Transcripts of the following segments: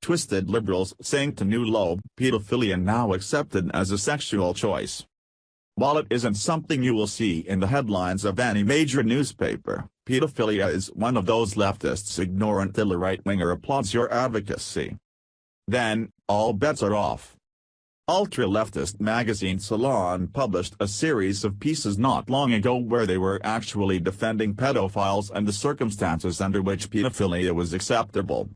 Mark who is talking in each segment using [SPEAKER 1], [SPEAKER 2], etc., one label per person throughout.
[SPEAKER 1] twisted liberals saying to New Lobe, pedophilia now accepted as a sexual choice. While it isn't something you will see in the headlines of any major newspaper, pedophilia is one of those leftists ignore until the right-winger applauds your advocacy. Then, all bets are off. Ultra-Leftist magazine Salon published a series of pieces not long ago where they were actually defending pedophiles and the circumstances under which pedophilia was acceptable.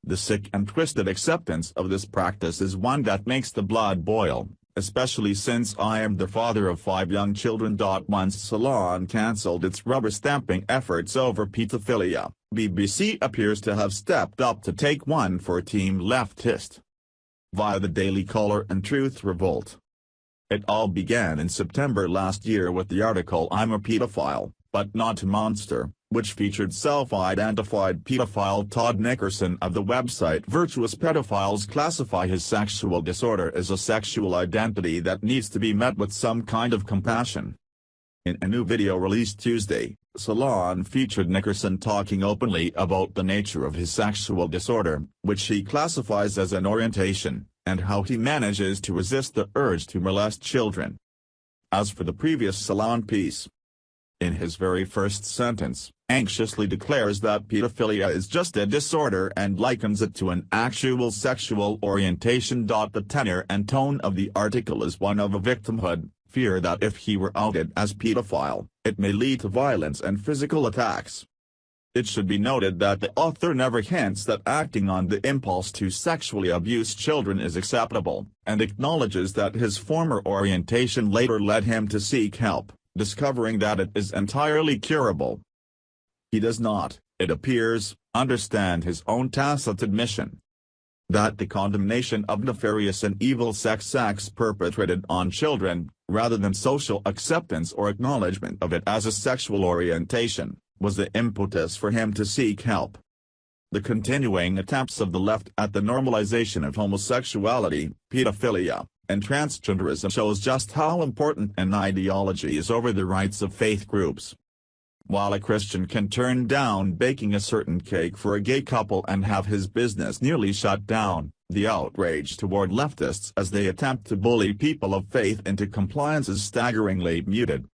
[SPEAKER 1] The sick and twisted acceptance of this practice is one that makes the blood boil, especially since I am the father of 5 young children. Once Salon cancelled its rubber-stamping efforts over pedophilia, BBC appears to have stepped up to take one for Team-Leftist via the Daily Caller and Truth Revolt. It all began in September last year with the article "I'm a pedophile, but not a monster," which featured self-identified pedophile Todd Nickerson of the website Virtuous Pedophiles classify his sexual disorder as a sexual identity that needs to be met with some kind of compassion. In a new video released Tuesday, Salon featured Nickerson talking openly about the nature of his sexual disorder, which he classifies as an orientation, and how he manages to resist the urge to molest children. As for the previous Salon piece, in his very first sentence, anxiously declares that pedophilia is just a disorder and likens it to an actual sexual orientation. The tenor and tone of the article is one of a victimhood, fear that if he were outed as pedophile, it may lead to violence and physical attacks. It should be noted that the author never hints that acting on the impulse to sexually abuse children is acceptable, and acknowledges that his former orientation later led him to seek help, discovering that it is entirely curable. He does not, it appears, understand his own tacit admission that the condemnation of nefarious and evil sex acts perpetrated on children, rather than social acceptance or acknowledgement of it as a sexual orientation, was the impetus for him to seek help. The continuing attempts of the left at the normalization of homosexuality, pedophilia, and transgenderism shows just how important an ideology is over the rights of faith groups. While a Christian can turn down baking a certain cake for a gay couple and have his business nearly shut down, the outrage toward leftists as they attempt to bully people of faith into compliance is staggeringly muted.